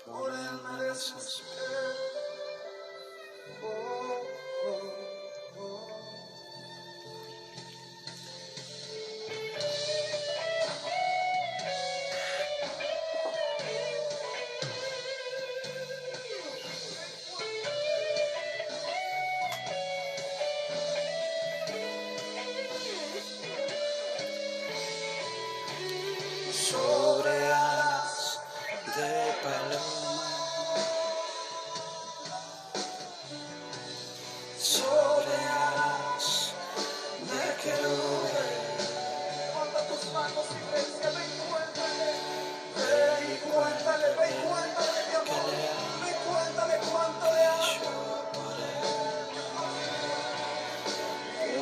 por él me desespero. Sobre alas de paloma, sobre alas de querube, Levanta tus manos, iglesia, ve y cuéntale, y cuéntale ve y cuéntale mi que amor, le amo, ve y cuéntale cuánto le que amo. yo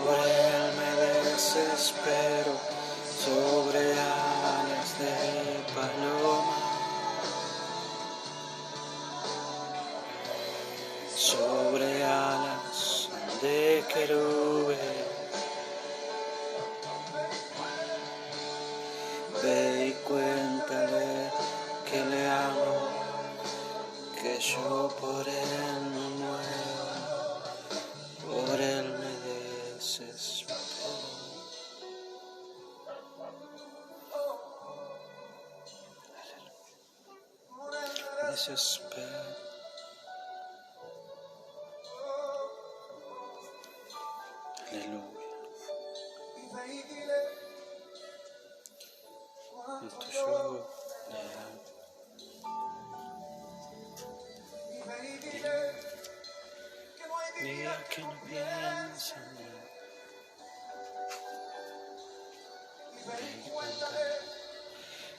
por él me desespero, sobre alas de paloma, sobre alas de querube. Ve y cuéntale que le amo, que yo por él me muero, por él me desespero. Me desespero. Aleluya. Y ve y dile cuánto Esto yo, yo le amo. y ve y dile que no hay día Día que no piensa en él. y ve y cuéntale.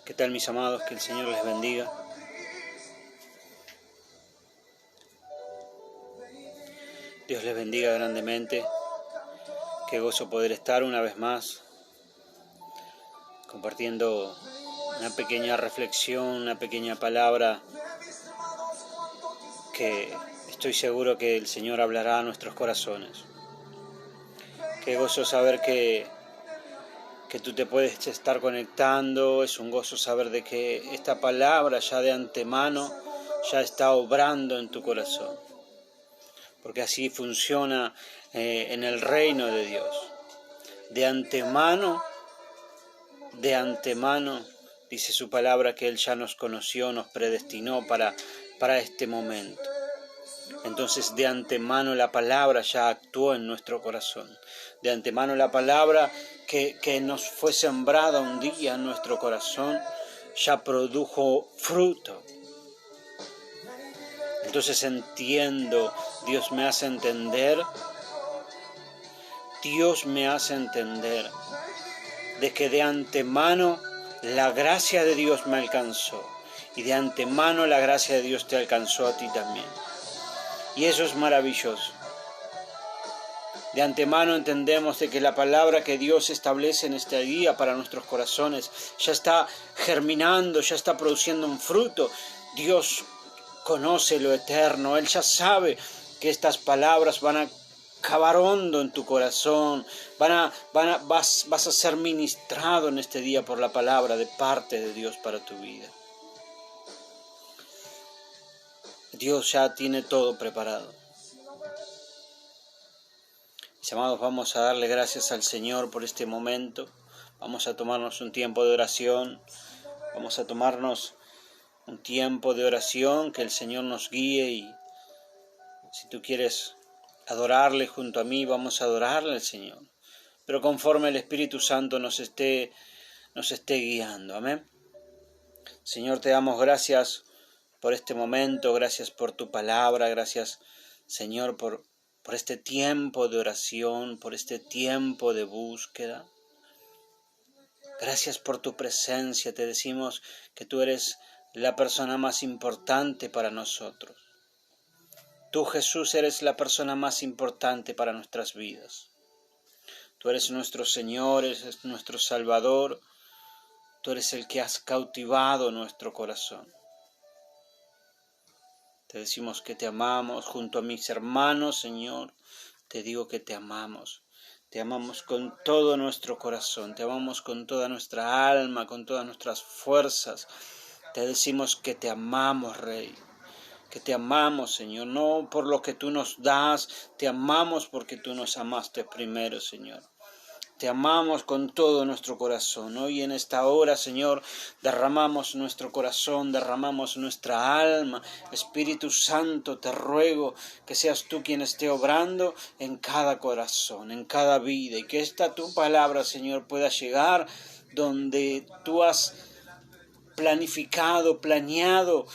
¿Qué tal, mis amados? Que el Señor les bendiga. Dios les bendiga grandemente. Qué gozo poder estar una vez más compartiendo una pequeña reflexión, una pequeña palabra que estoy seguro que el Señor hablará a nuestros corazones. Qué gozo saber que tú te puedes estar conectando, es un gozo saber de que esta palabra ya de antemano ya está obrando en tu corazón, porque así funciona en el reino de Dios. De antemano, dice su palabra que Él ya nos conoció, nos predestinó para este momento. Entonces de antemano la palabra ya actuó en nuestro corazón. De antemano la palabra que nos fue sembrada un día en nuestro corazón ya produjo fruto. Entonces entiendo, Dios me hace entender de que de antemano la gracia de Dios me alcanzó y de antemano la gracia de Dios te alcanzó a ti también. Y eso es maravilloso. De antemano entendemos de que la palabra que Dios establece en este día para nuestros corazones ya está germinando, ya está produciendo un fruto. Dios conoce lo eterno, Él ya sabe que estas palabras van a cavar hondo en tu corazón, vas a ser ministrado en este día por la palabra de parte de Dios para tu vida. Dios ya tiene todo preparado. Mis amados, vamos a darle gracias al Señor por este momento. Vamos a tomarnos un tiempo de oración. Vamos a tomarnos un tiempo de oración, que el Señor nos guíe, y si tú quieres adorarle junto a mí, vamos a adorarle al Señor. Pero conforme el Espíritu Santo nos esté guiando. Amén. Señor, te damos gracias por este momento, gracias por tu palabra, gracias, Señor, por este tiempo de oración, por este tiempo de búsqueda. Gracias por tu presencia, te decimos que tú eres la persona más importante para nosotros. Tú, Jesús, eres la persona más importante para nuestras vidas. Tú eres nuestro Señor, eres nuestro Salvador, tú eres el que has cautivado nuestro corazón. Te decimos que te amamos, junto a mis hermanos, Señor, te digo que te amamos. Te amamos con todo nuestro corazón, te amamos con toda nuestra alma, con todas nuestras fuerzas. Te decimos que te amamos, Rey, que te amamos, Señor, no por lo que tú nos das, te amamos porque tú nos amaste primero, Señor. Te amamos con todo nuestro corazón. Hoy en esta hora, Señor, derramamos nuestro corazón, derramamos nuestra alma. Espíritu Santo, te ruego que seas tú quien esté obrando en cada corazón, en cada vida, y que esta tu palabra, Señor, pueda llegar donde tú has planificado, planeado,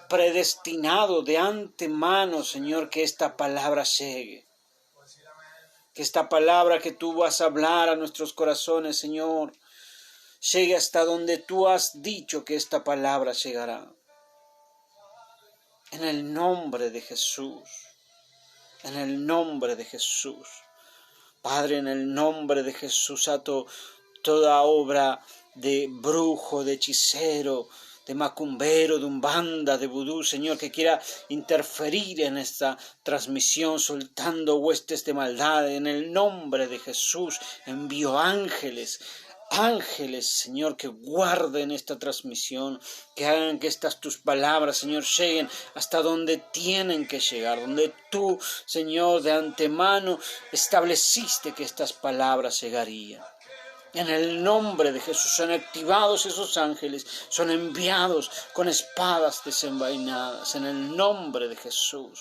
predestinado de antemano, Señor, que esta palabra llegue. Que esta palabra que tú vas a hablar a nuestros corazones, Señor, llegue hasta donde tú has dicho que esta palabra llegará. En el nombre de Jesús, en el nombre de Jesús. Padre, en el nombre de Jesús, ato toda obra de brujo, de hechicero, de macumbero, de umbanda, de vudú, Señor, que quiera interferir en esta transmisión, soltando huestes de maldad. En el nombre de Jesús envío ángeles, Señor, que guarden esta transmisión, que hagan que estas tus palabras, Señor, lleguen hasta donde tienen que llegar, donde tú, Señor, de antemano estableciste que estas palabras llegarían. En el nombre de Jesús son activados esos ángeles, son enviados con espadas desenvainadas, en el nombre de Jesús,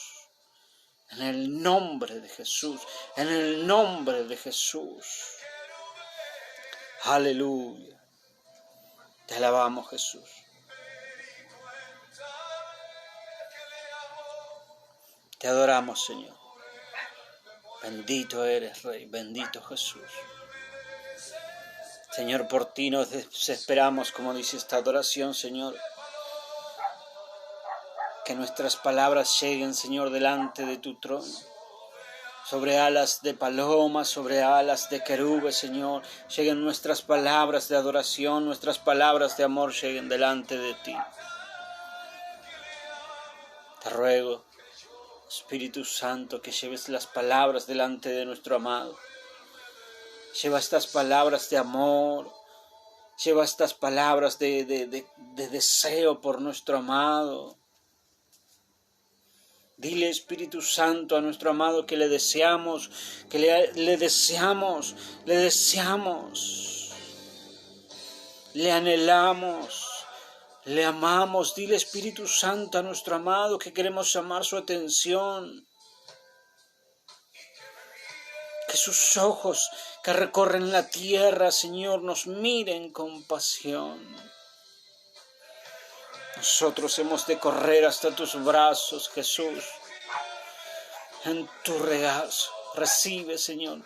en el nombre de Jesús, en el nombre de Jesús. Aleluya. Te alabamos, Jesús. Te adoramos, Señor. Bendito eres, Rey, bendito Jesús. Señor, por ti nos desesperamos, como dice esta adoración, Señor. Que nuestras palabras lleguen, Señor, delante de tu trono. Sobre alas de paloma, sobre alas de querubes, Señor, lleguen nuestras palabras de adoración, nuestras palabras de amor lleguen delante de ti. Te ruego, Espíritu Santo, que lleves las palabras delante de nuestro amado. Lleva estas palabras de amor, lleva estas palabras de deseo por nuestro amado. Dile, Espíritu Santo, a nuestro amado que le deseamos, que le deseamos, le anhelamos, le amamos. Dile, Espíritu Santo, a nuestro amado que queremos llamar su atención. Que sus ojos que recorren la tierra, Señor, nos miren con pasión. Nosotros hemos de correr hasta tus brazos, Jesús, en tu regazo. Recibe, Señor,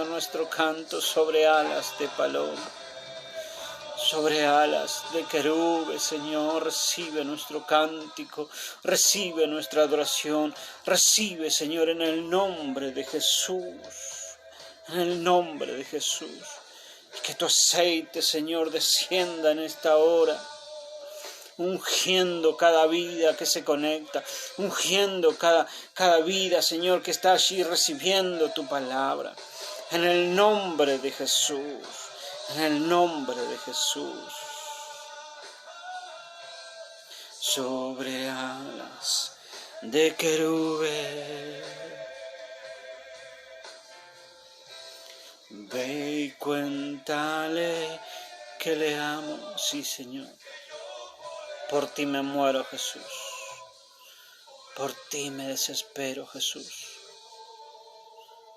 nuestro canto sobre alas de paloma. Sobre alas de querubes, Señor, recibe nuestro cántico, recibe nuestra adoración, recibe, Señor, en el nombre de Jesús, en el nombre de Jesús. Y que tu aceite, Señor, descienda en esta hora, ungiendo cada vida que se conecta, ungiendo cada vida, Señor, que está allí recibiendo tu palabra, en el nombre de Jesús. En el nombre de Jesús. Sobre alas de querubes, ve y cuéntale que le amo, sí, Señor. Por ti me muero, Jesús. Por ti me desespero, Jesús.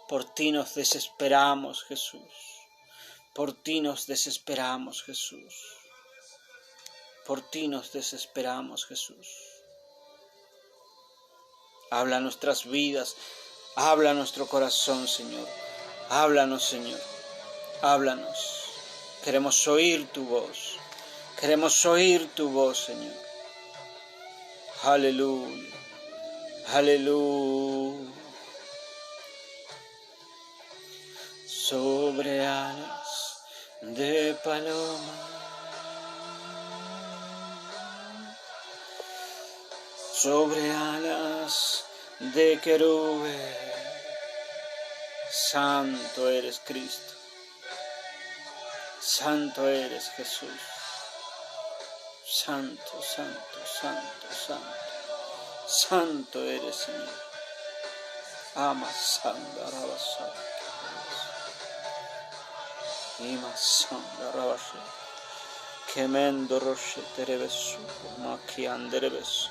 Por ti nos desesperamos, Jesús. Por ti nos desesperamos, Jesús. Por ti nos desesperamos, Jesús. Habla nuestras vidas, habla nuestro corazón, Señor. Háblanos, Señor. Háblanos. Queremos oír tu voz. Queremos oír tu voz, Señor. Aleluya. Aleluya. Sobre alas de paloma, sobre alas de querubes, santo eres Cristo, santo eres Jesús, Santo, santo, santo, santo. Santo eres, Señor. Ama sanda rabasa. Ima sanda rabasa. Kemendo roshe terebesu. Maki anderebesu.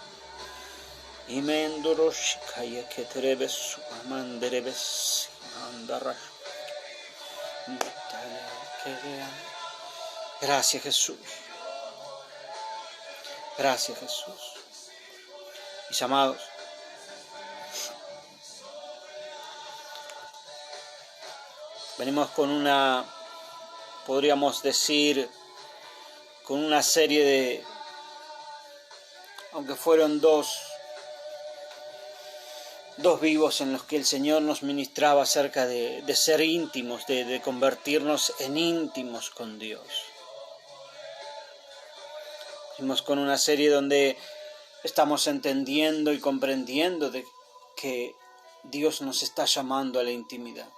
Imendo roshe kaya que terebesu. Amanderebes. Andarash. Gracias, Jesús. Gracias, Jesús. Mis amados, venimos con podríamos decir, con una serie de, aunque fueron dos vivos en los que el Señor nos ministraba acerca de ser íntimos, de convertirnos en íntimos con Dios. Venimos con una serie donde estamos entendiendo y comprendiendo de que Dios nos está llamando a la intimidad,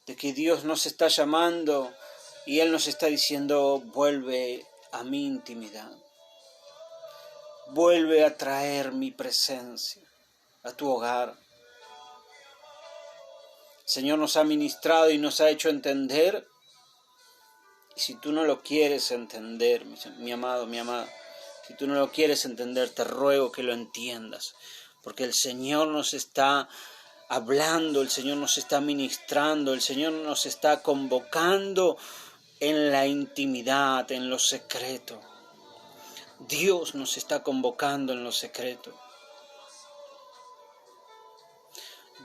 de que Dios nos está llamando y Él nos está diciendo: vuelve a mi intimidad, vuelve a traer mi presencia a tu hogar. El Señor nos ha ministrado y nos ha hecho entender, y si tú no lo quieres entender, mi amado, mi amada, si tú no lo quieres entender, te ruego que lo entiendas, porque el Señor nos está hablando, el Señor nos está ministrando, el Señor nos está convocando en la intimidad, en lo secreto. Dios nos está convocando en lo secreto.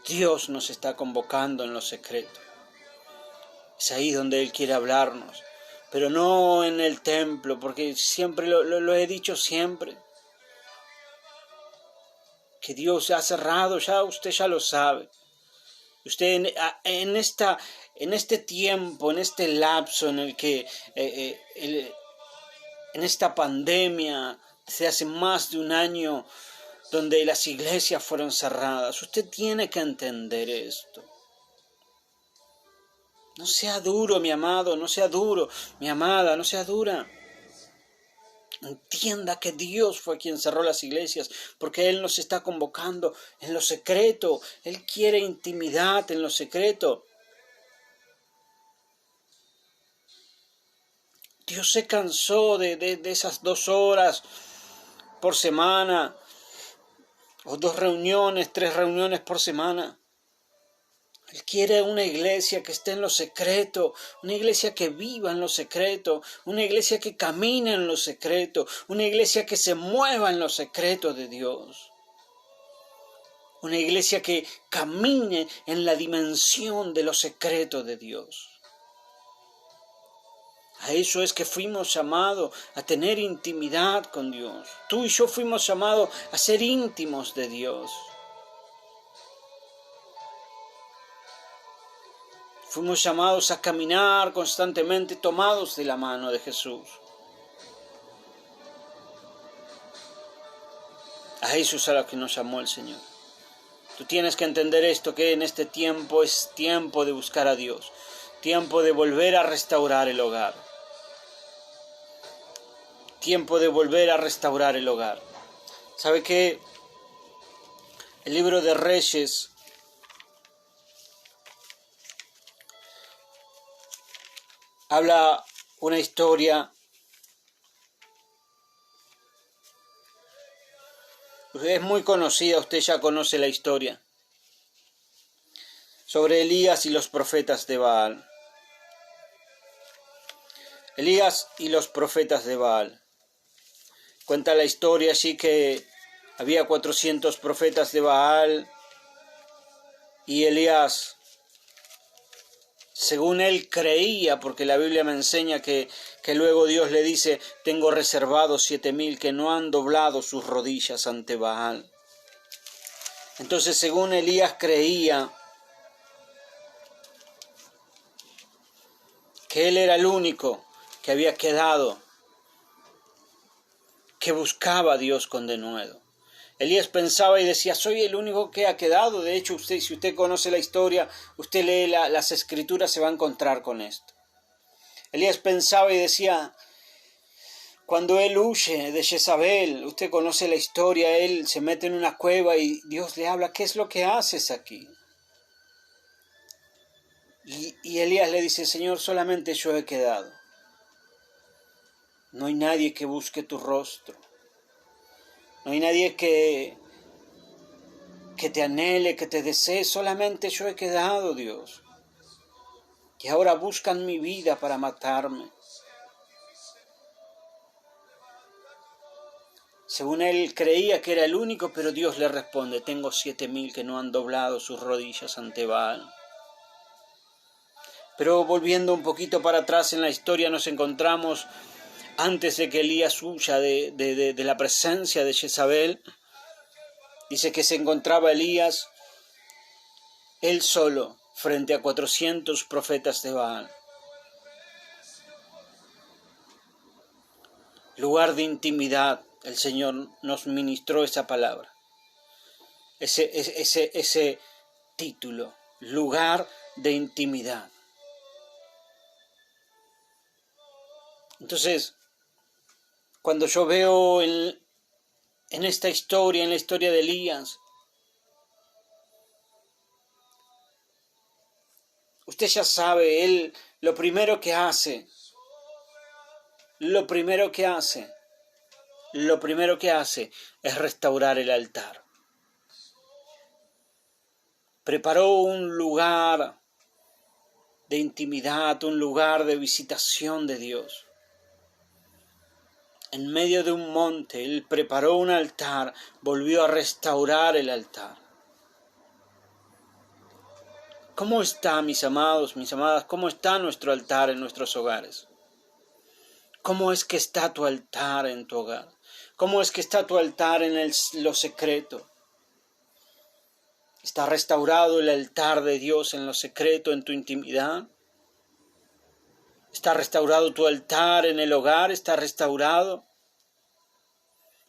Dios nos está convocando en lo secreto. Es ahí donde Él quiere hablarnos, pero no en el templo, porque siempre lo he dicho siempre, que Dios ha cerrado, ya usted ya lo sabe. Usted en este tiempo, en este lapso en el que, en esta pandemia, desde hace más de un año, donde las iglesias fueron cerradas, usted tiene que entender esto. No sea duro, mi amado, no sea duro, mi amada, no sea dura. Entienda que Dios fue quien cerró las iglesias, porque Él nos está convocando en lo secreto. Él quiere intimidad en lo secreto. Dios se cansó de esas 2 horas por semana, o 2 reuniones, 3 reuniones por semana. Él quiere una iglesia que esté en lo secreto, una iglesia que viva en lo secreto, una iglesia que camine en lo secreto, una iglesia que se mueva en lo secreto de Dios. Una iglesia que camine en la dimensión de lo secreto de Dios. A eso es que fuimos llamados, a tener intimidad con Dios. Tú y yo fuimos llamados a ser íntimos de Dios. Fuimos llamados a caminar constantemente tomados de la mano de Jesús. A eso es a lo que nos llamó el Señor. Tú tienes que entender esto, que en este tiempo es tiempo de buscar a Dios. Tiempo de volver a restaurar el hogar. Tiempo de volver a restaurar el hogar. ¿Sabe qué? El libro de Reyes habla una historia. Es muy conocida, usted ya conoce la historia. Sobre Elías y los profetas de Baal. Elías y los profetas de Baal. Cuenta la historia allí que había 400 profetas de Baal y Elías, según él creía, porque la Biblia me enseña que luego Dios le dice: tengo reservados 7,000 que no han doblado sus rodillas ante Baal. Entonces, según Elías creía que él era el único que había quedado, que buscaba a Dios con denuedo. Elías pensaba y decía: soy el único que ha quedado. De hecho, si usted conoce la historia, usted lee las escrituras, se va a encontrar con esto. Elías pensaba y decía: Cuando él huye de Jezabel, usted conoce la historia, él se mete en una cueva y Dios le habla, ¿qué es lo que haces aquí? Y Elías le dice, Señor, solamente yo he quedado. No hay nadie que busque tu rostro. No hay nadie que te anhele, que te desee. Solamente yo he quedado, Dios. Y ahora buscan mi vida para matarme. Según él creía que era el único, pero Dios le responde, tengo 7,000 que no han doblado sus rodillas ante Baal. Pero volviendo un poquito para atrás en la historia, nos encontramos antes de que Elías huya de la presencia de Jezabel. Dice que se encontraba Elías, él solo, frente a 400 profetas de Baal. Lugar de intimidad, el Señor nos ministró esa palabra. Ese título, lugar de intimidad. Entonces, cuando yo veo en esta historia, en la historia de Elías, usted ya sabe, él lo primero que hace es restaurar el altar. Preparó un lugar de intimidad, un lugar de visitación de Dios. En medio de un monte, él preparó un altar, volvió a restaurar el altar. ¿Cómo está, mis amados, mis amadas? ¿Cómo está nuestro altar en nuestros hogares? ¿Cómo es que está tu altar en tu hogar? ¿Cómo es que está tu altar en lo secreto? ¿Está restaurado el altar de Dios en lo secreto, en tu intimidad? ¿Está restaurado tu altar en el hogar? ¿Está restaurado?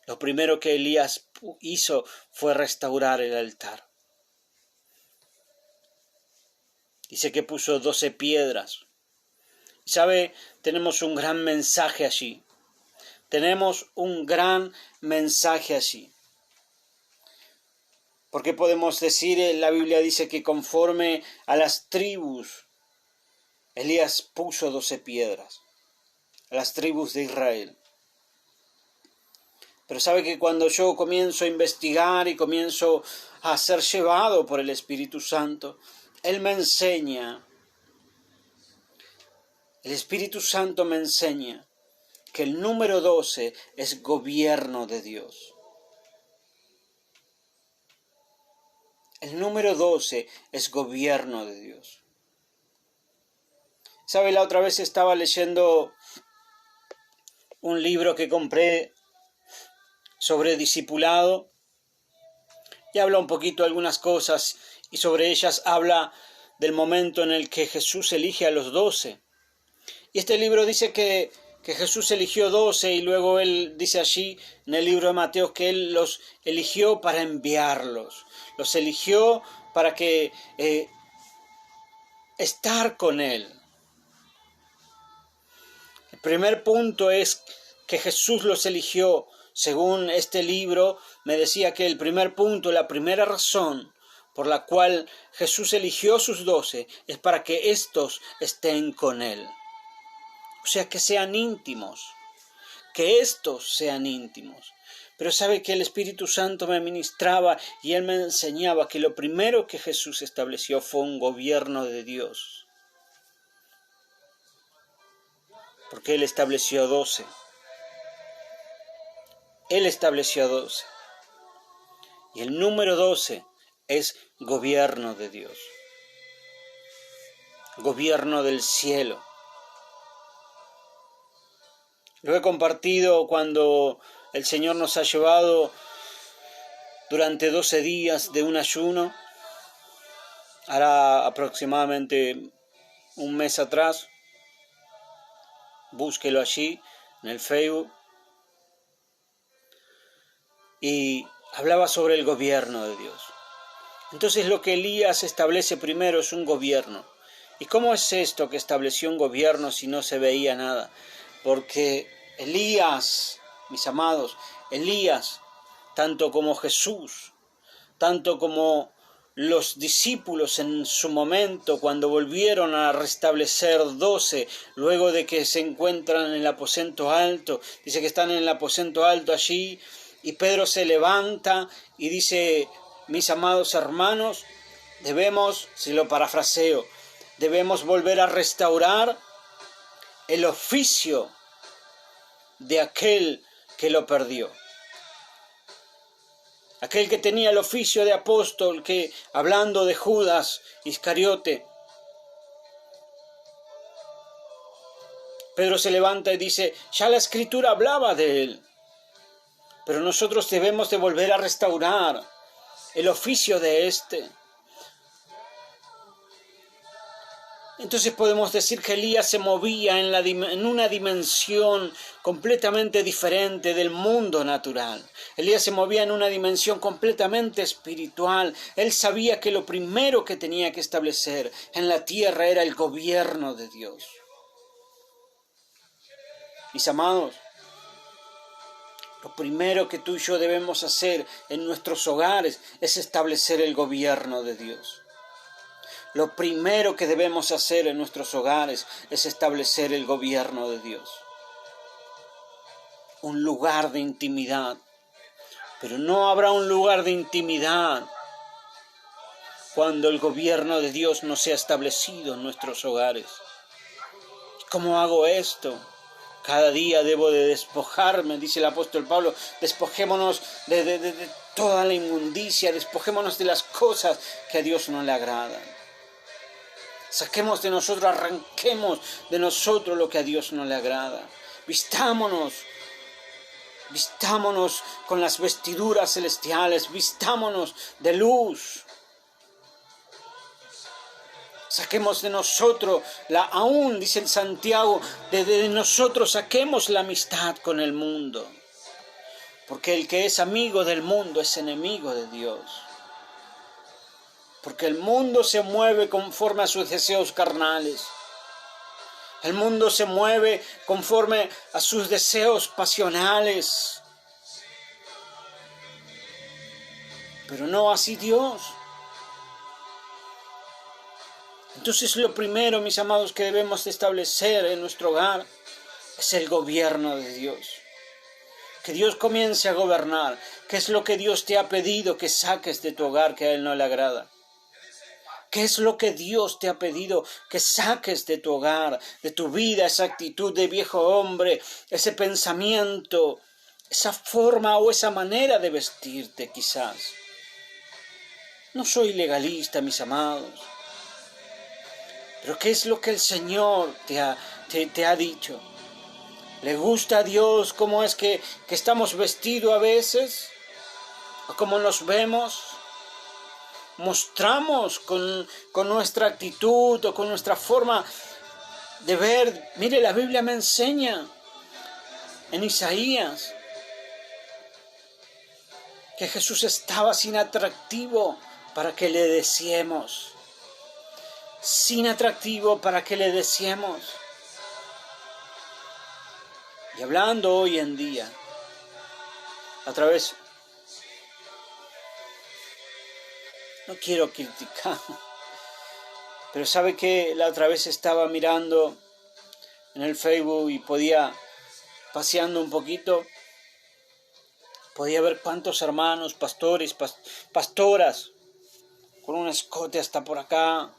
Lo primero que Elías hizo fue restaurar el altar. Dice que puso 12 piedras. ¿Sabe? Tenemos un gran mensaje allí. Tenemos un gran mensaje allí. Porque podemos decir, la Biblia dice que conforme a las tribus, Elías puso 12 piedras, a las tribus de Israel. Pero sabe que cuando yo comienzo a investigar y comienzo a ser llevado por el Espíritu Santo, Él me enseña, el Espíritu Santo me enseña que el número 12 es gobierno de Dios. El número 12 es gobierno de Dios. ¿Sabe? La otra vez estaba leyendo un libro que compré sobre discipulado y habla un poquito de algunas cosas y sobre ellas habla del momento en el que Jesús elige a los 12. Y este libro dice que Jesús eligió 12 y luego él dice allí en el libro de Mateo que él los eligió para enviarlos. Los eligió para que estar con él. El primer punto es que Jesús los eligió. Según este libro, me decía que el primer punto, la primera razón por la cual Jesús eligió a sus 12 es para que éstos estén con él. O sea, que sean íntimos, que estos sean íntimos. Pero sabe que el Espíritu Santo me ministraba y Él me enseñaba que lo primero que Jesús estableció fue un gobierno de Dios. Porque Él estableció 12. Él estableció 12. Y el número 12 es gobierno de Dios. Gobierno del cielo. Lo he compartido cuando el Señor nos ha llevado durante 12 días de un ayuno. Hará aproximadamente un mes atrás. Búsquelo allí en el Facebook. Y hablaba sobre el gobierno de Dios. Entonces lo que Elías establece primero es un gobierno. ¿Y cómo es esto que estableció un gobierno si no se veía nada? Porque Elías, mis amados, Elías, tanto como Jesús, tanto como los discípulos en su momento, cuando volvieron a restablecer 12, luego de que se encuentran en el aposento alto, dice que están en el aposento alto allí, y Pedro se levanta y dice, mis amados hermanos, debemos, si lo parafraseo, debemos volver a restaurar el oficio de aquel que lo perdió. Aquel que tenía el oficio de apóstol, que hablando de Judas Iscariote, Pedro se levanta y dice, ya la Escritura hablaba de él, pero nosotros debemos de volver a restaurar el oficio de éste. Entonces podemos decir que Elías se movía en una dimensión completamente diferente del mundo natural. Elías se movía en una dimensión completamente espiritual. Él sabía que lo primero que tenía que establecer en la tierra era el gobierno de Dios. Mis amados, lo primero que tú y yo debemos hacer en nuestros hogares es establecer el gobierno de Dios. Lo primero que debemos hacer en nuestros hogares es establecer el gobierno de Dios. Un lugar de intimidad. Pero no habrá un lugar de intimidad cuando el gobierno de Dios no sea establecido en nuestros hogares. ¿Cómo hago esto? Cada día debo de despojarme, dice el apóstol Pablo, despojémonos de toda la inmundicia, despojémonos de las cosas que a Dios no le agradan. Saquemos de nosotros, arranquemos de nosotros lo que a Dios no le agrada. Vistámonos con las vestiduras celestiales, vistámonos de luz. Saquemos de nosotros, aún dice el Santiago, de nosotros saquemos la amistad con el mundo. Porque el que es amigo del mundo es enemigo de Dios. Porque el mundo se mueve conforme a sus deseos carnales. El mundo se mueve conforme a sus deseos pasionales. Pero no así Dios. Entonces lo primero, mis amados, que debemos de establecer en nuestro hogar es el gobierno de Dios. Que Dios comience a gobernar. ¿Qué es lo que Dios te ha pedido que saques de tu hogar que a Él no le agrada? ¿Qué es lo que Dios te ha pedido que saques de tu hogar, de tu vida, esa actitud de viejo hombre, ese pensamiento, esa forma o esa manera de vestirte quizás? No soy legalista, mis amados, pero ¿qué es lo que el Señor te ha dicho? ¿Le gusta a Dios cómo es que estamos vestidos a veces? ¿O cómo nos vemos? Mostramos con nuestra actitud o con nuestra forma de ver. Mire, la Biblia me enseña en Isaías que Jesús estaba sin atractivo para que le deseemos. Sin atractivo para que le deseemos. Y hablando hoy en día, a través, no quiero criticar, pero sabe que la otra vez estaba mirando en el Facebook y paseando un poquito, podía ver cuántos hermanos, pastores, pastoras, con un escote hasta por acá,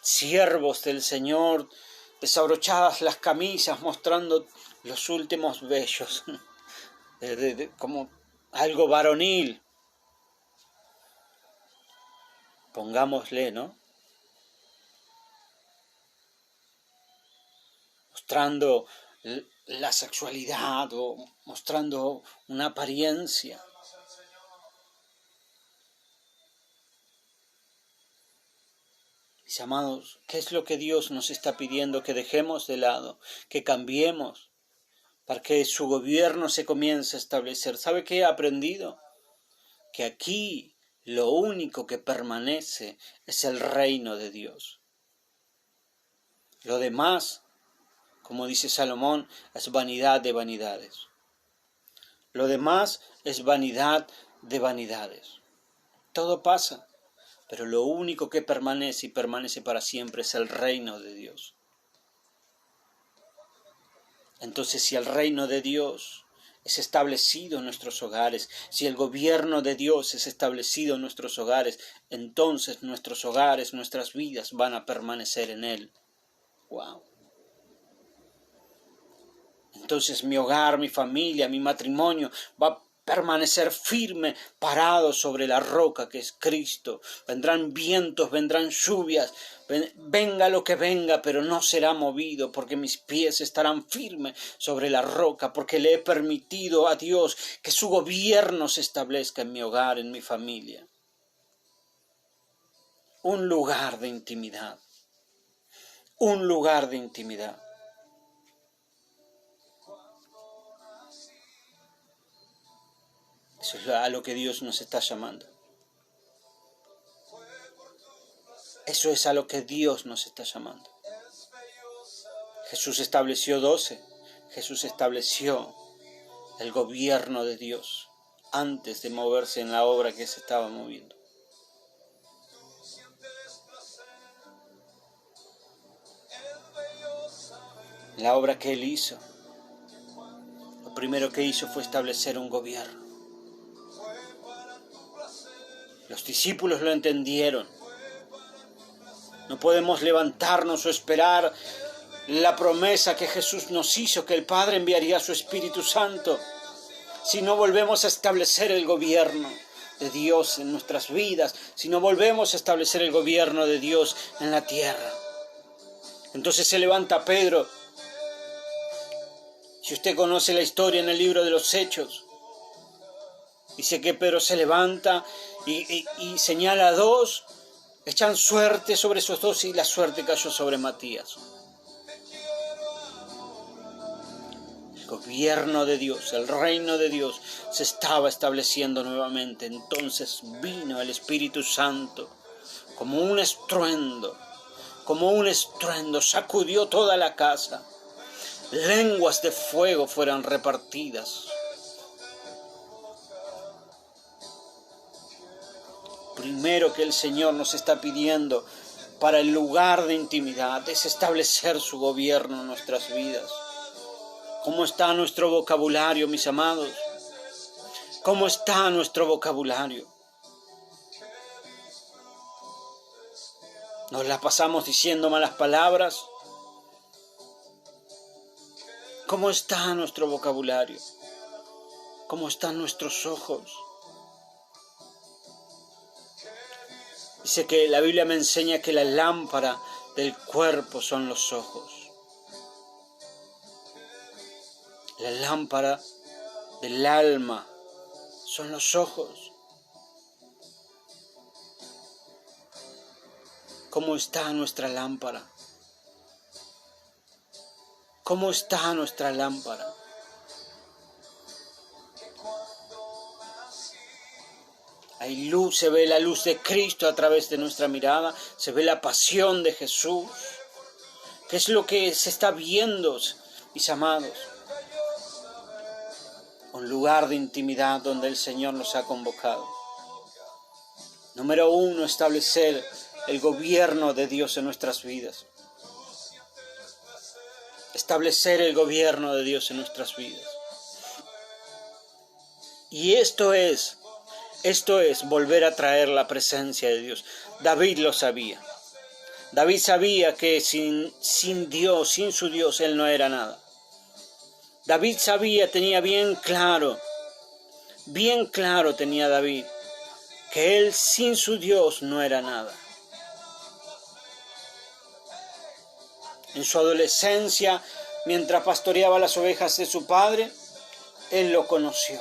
siervos del Señor, desabrochadas las camisas, mostrando los últimos vellos, como algo varonil. Pongámosle, ¿no? Mostrando la sexualidad o mostrando una apariencia. Mis amados, ¿qué es lo que Dios nos está pidiendo que dejemos de lado, que cambiemos para que su gobierno se comience a establecer? ¿Sabe qué he aprendido? Que aquí lo único que permanece es el reino de Dios. Lo demás, como dice Salomón, es vanidad de vanidades. Lo demás es vanidad de vanidades. Todo pasa, pero lo único que permanece y permanece para siempre es el reino de Dios. Entonces, si el reino de Dios es establecido en nuestros hogares, si el gobierno de Dios es establecido en nuestros hogares, entonces nuestros hogares, nuestras vidas van a permanecer en Él. ¡Wow! Entonces mi hogar, mi familia, mi matrimonio va a permanecer firme, parado sobre la roca que es Cristo. Vendrán vientos, vendrán lluvias, venga lo que venga, pero no será movido, porque mis pies estarán firmes sobre la roca, porque le he permitido a Dios que su gobierno se establezca en mi hogar, en mi familia. Un lugar de intimidad. Un lugar de intimidad. Eso es a lo que Dios nos está llamando. Eso es a lo que Dios nos está llamando. Jesús estableció 12. Jesús estableció el gobierno de Dios antes de moverse en la obra que se estaba moviendo. La obra que Él hizo, lo primero que hizo fue establecer un gobierno. Los discípulos lo entendieron. No podemos levantarnos o esperar la promesa que Jesús nos hizo, que el Padre enviaría a su Espíritu Santo, si no volvemos a establecer el gobierno de Dios en nuestras vidas, si no volvemos a establecer el gobierno de Dios en la tierra. Entonces se levanta Pedro. Si usted conoce la historia en el libro de los Hechos, dice que Pedro se levanta y señala a 2, echan suerte sobre esos 2 y la suerte cayó sobre Matías. El gobierno de Dios, el reino de Dios se estaba estableciendo nuevamente. Entonces vino el Espíritu Santo como un estruendo, sacudió toda la casa. Lenguas de fuego fueron repartidas. Primero que el Señor nos está pidiendo para el lugar de intimidad es establecer su gobierno en nuestras vidas. ¿Cómo está nuestro vocabulario, mis amados? ¿Cómo está nuestro vocabulario? ¿Nos la pasamos diciendo malas palabras? ¿Cómo está nuestro vocabulario? ¿Cómo están nuestros ojos? Dice que la Biblia me enseña que la lámpara del cuerpo son los ojos. La lámpara del alma son los ojos. ¿Cómo está nuestra lámpara? ¿Cómo está nuestra lámpara? Hay luz, se ve la luz de Cristo a través de nuestra mirada, se ve la pasión de Jesús. ¿Qué es lo que se está viendo, mis amados? Un lugar de intimidad donde el Señor nos ha convocado. Número 1, establecer el gobierno de Dios en nuestras vidas. Establecer el gobierno de Dios en nuestras vidas. Y esto es volver a traer la presencia de Dios. David lo sabía. David sabía que sin Dios, sin su Dios, él no era nada. David sabía, tenía bien claro tenía David, que él sin su Dios no era nada. En su adolescencia, mientras pastoreaba las ovejas de su padre, él lo conoció.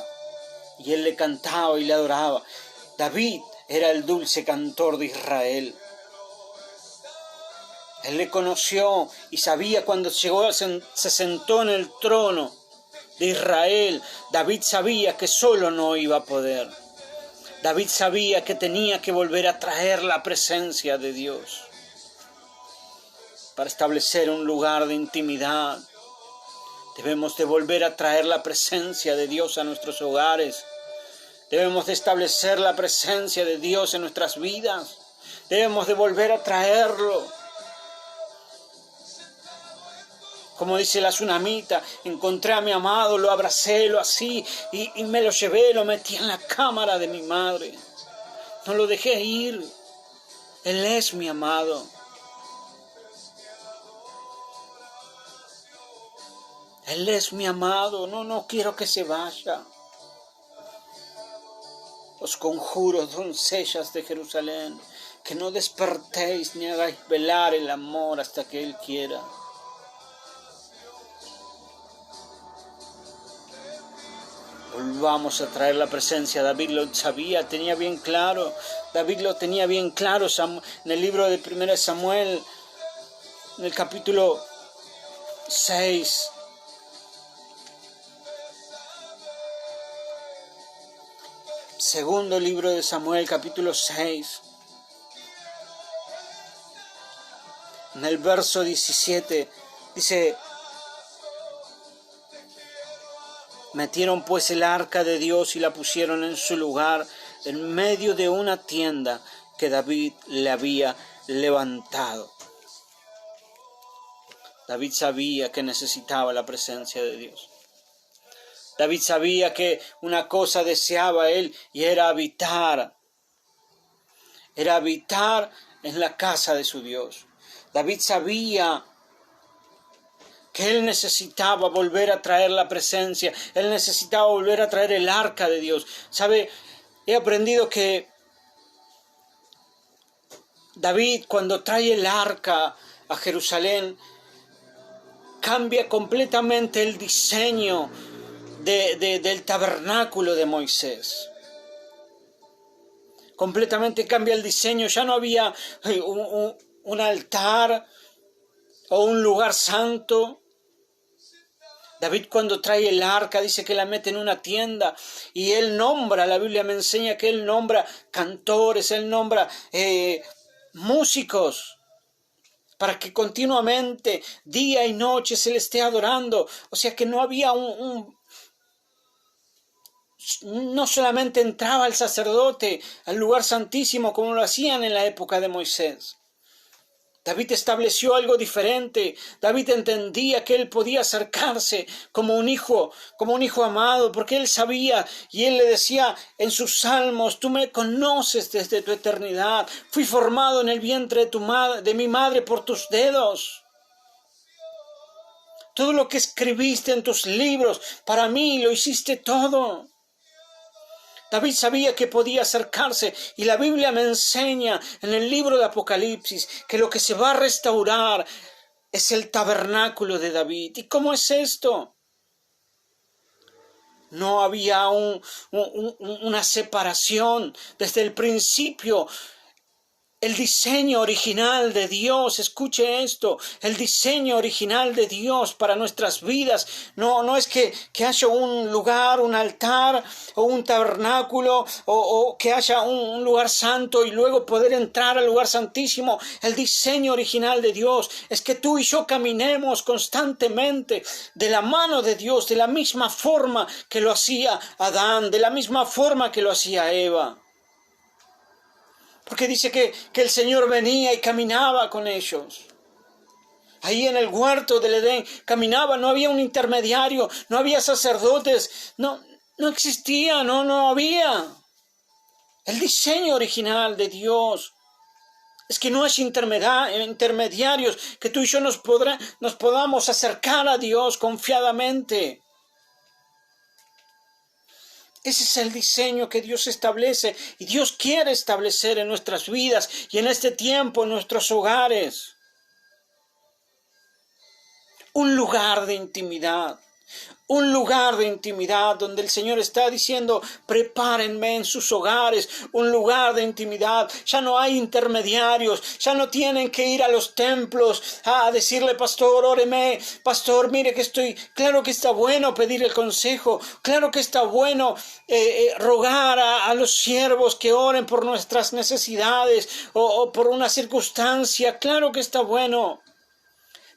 Y él le cantaba y le adoraba. David era el dulce cantor de Israel. Él le conoció y sabía cuando llegó, se sentó en el trono de Israel. David sabía que solo no iba a poder. David sabía que tenía que volver a traer la presencia de Dios para establecer un lugar de intimidad Debemos de volver a traer la presencia de Dios a nuestros hogares. Debemos de establecer la presencia de Dios en nuestras vidas. Debemos de volver a traerlo. Como dice la tsunamita, encontré a mi amado, lo abracé, lo así, y me lo llevé, lo metí en la cámara de mi madre. No lo dejé ir. Él es mi amado. Él es mi amado. No quiero que se vaya. Os conjuro, doncellas de Jerusalén, que no despertéis ni hagáis velar el amor hasta que Él quiera. Volvamos a traer la presencia. David lo sabía, tenía bien claro. David lo tenía bien claro en el libro de 1 Samuel, en el capítulo 6. Segundo libro de Samuel, capítulo 6. En el verso 17 dice: metieron pues el arca de Dios y la pusieron en su lugar, en medio de una tienda que David le había levantado. David sabía que necesitaba la presencia de Dios. David sabía que una cosa deseaba él y era habitar en la casa de su Dios. David sabía que él necesitaba volver a traer la presencia, él necesitaba volver a traer el arca de Dios. ¿Sabe? He aprendido que David, cuando trae el arca a Jerusalén, cambia completamente el diseño del tabernáculo de Moisés. Completamente cambia el diseño. Ya no había un altar o un lugar santo. David, cuando trae el arca, dice que la mete en una tienda y él nombra, la Biblia me enseña que él nombra cantores, él nombra músicos, para que continuamente, día y noche, se le esté adorando. O sea que no había no solamente entraba el sacerdote al lugar santísimo como lo hacían en la época de Moisés. David estableció algo diferente. David entendía que él podía acercarse como un hijo amado, porque él sabía y él le decía en sus salmos: tú me conoces desde tu eternidad, fui formado en el vientre de mi madre por tus dedos. Todo lo que escribiste en tus libros, para mí lo hiciste todo. David sabía que podía acercarse, y la Biblia me enseña en el libro de Apocalipsis que lo que se va a restaurar es el tabernáculo de David. ¿Y cómo es esto? No había una separación desde el principio. El diseño original de Dios, escuche esto, el diseño original de Dios para nuestras vidas no es que haya un lugar, un altar o un tabernáculo o que haya un lugar santo y luego poder entrar al lugar santísimo. El diseño original de Dios es que tú y yo caminemos constantemente de la mano de Dios, de la misma forma que lo hacía Adán, de la misma forma que lo hacía Eva. Porque dice que el Señor venía y caminaba con ellos. Ahí en el huerto del Edén caminaba, no había un intermediario, no había sacerdotes, no existía, no había. El diseño original de Dios es que no hay intermediarios, que tú y yo nos podamos acercar a Dios confiadamente. Ese es el diseño que Dios establece y Dios quiere establecer en nuestras vidas y en este tiempo en nuestros hogares. Un lugar de intimidad. Un lugar de intimidad donde el Señor está diciendo: prepárenme en sus hogares, un lugar de intimidad. Ya no hay intermediarios, ya no tienen que ir a los templos a decirle: pastor, óreme, pastor, mire que claro que está bueno pedir el consejo, claro que está bueno rogar a los siervos que oren por nuestras necesidades o por una circunstancia, claro que está bueno.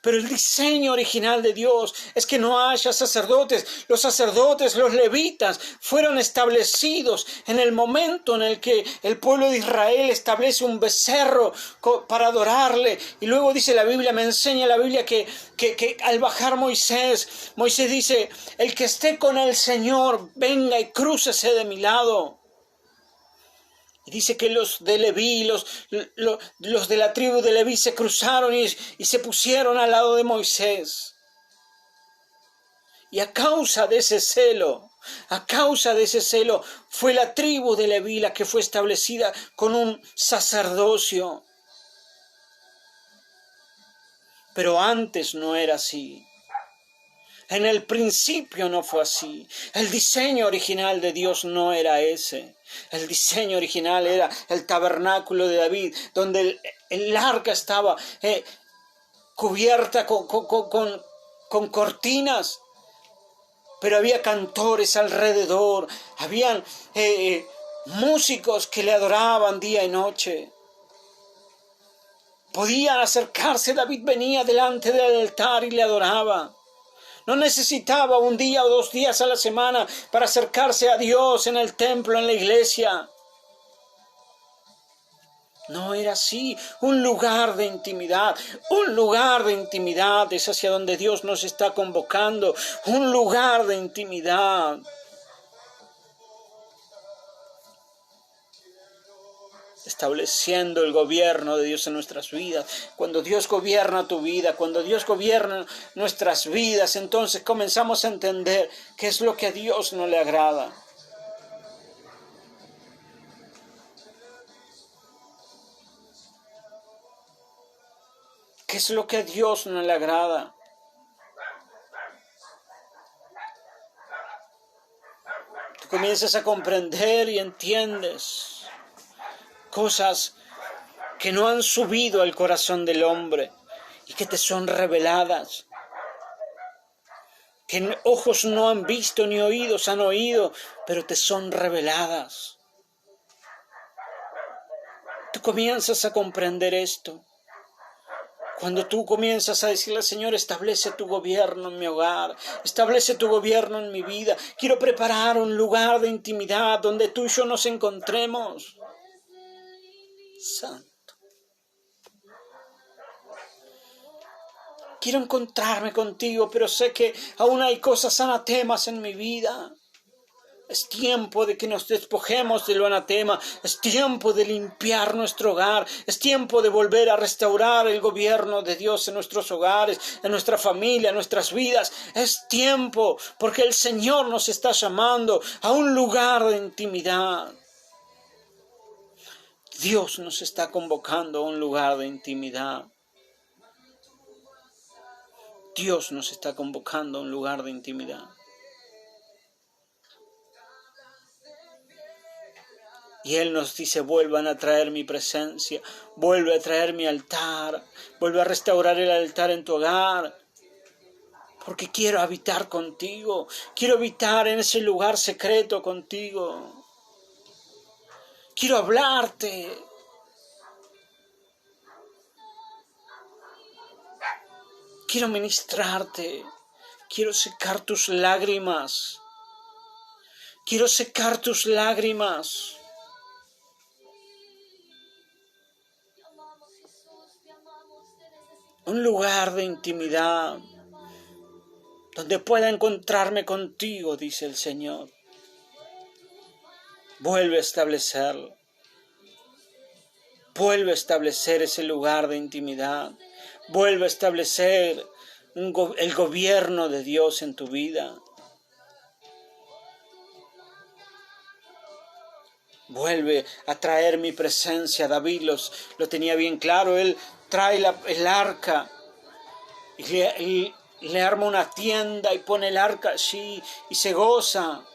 Pero el diseño original de Dios es que no haya sacerdotes. Los sacerdotes, los levitas, fueron establecidos en el momento en el que el pueblo de Israel establece un becerro para adorarle. Y luego dice la Biblia, me enseña la Biblia que al bajar Moisés dice, el que esté con el Señor, venga y crúcese de mi lado. Y dice que los de Leví, los de la tribu de Leví se cruzaron y se pusieron al lado de Moisés. Y a causa de ese celo, fue la tribu de Leví la que fue establecida con un sacerdocio. Pero antes no era así. En el principio no fue así. El diseño original de Dios no era ese. El diseño original era el tabernáculo de David, donde el arca estaba cubierta con cortinas, pero había cantores alrededor, habían músicos que le adoraban día y noche. Podían acercarse, David venía delante del altar y le adoraba. No necesitaba un día o 2 días a la semana para acercarse a Dios en el templo, en la iglesia. No era así. Un lugar de intimidad es hacia donde Dios nos está convocando. Un lugar de intimidad. Estableciendo el gobierno de Dios en nuestras vidas. Cuando Dios gobierna tu vida, cuando Dios gobierna nuestras vidas, entonces comenzamos a entender qué es lo que a Dios no le agrada. ¿Qué es lo que a Dios no le agrada? Tú comienzas a comprender y entiendes cosas que no han subido al corazón del hombre y que te son reveladas, que ojos no han visto ni oídos han oído, pero te son reveladas. Tú comienzas a comprender esto. Cuando tú comienzas a decirle, Señor, establece tu gobierno en mi hogar, establece tu gobierno en mi vida. Quiero preparar un lugar de intimidad donde tú y yo nos encontremos. Santo. Quiero encontrarme contigo, pero sé que aún hay cosas anatemas en mi vida. Es tiempo de que nos despojemos de lo anatema. Es tiempo de limpiar nuestro hogar. Es tiempo de volver a restaurar el gobierno de Dios en nuestros hogares, en nuestra familia, en nuestras vidas. Es tiempo porque el Señor nos está llamando a un lugar de intimidad. Dios nos está convocando a un lugar de intimidad. Dios nos está convocando a un lugar de intimidad. Y Él nos dice, vuelvan a traer mi presencia, vuelve a traer mi altar, vuelve a restaurar el altar en tu hogar, porque quiero habitar contigo, quiero habitar en ese lugar secreto contigo, quiero hablarte, quiero ministrarte, quiero secar tus lágrimas, quiero secar tus lágrimas. Un lugar de intimidad donde pueda encontrarme contigo, dice el Señor. Vuelve a establecerlo. Vuelve a establecer ese lugar de intimidad. Vuelve a establecer el gobierno de Dios en tu vida. Vuelve a traer mi presencia. David lo tenía bien claro. Él trae el arca y le arma una tienda y pone el arca allí y se goza.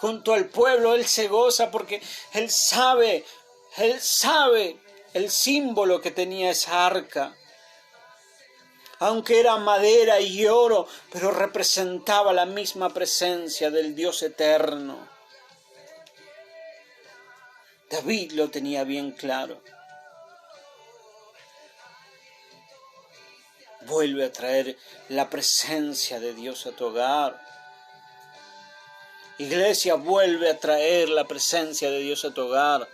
Junto al pueblo él se goza porque él sabe el símbolo que tenía esa arca. Aunque era madera y oro, pero representaba la misma presencia del Dios eterno. David lo tenía bien claro. Vuelve a traer la presencia de Dios a tu hogar. Iglesia, vuelve a traer la presencia de Dios a tu hogar.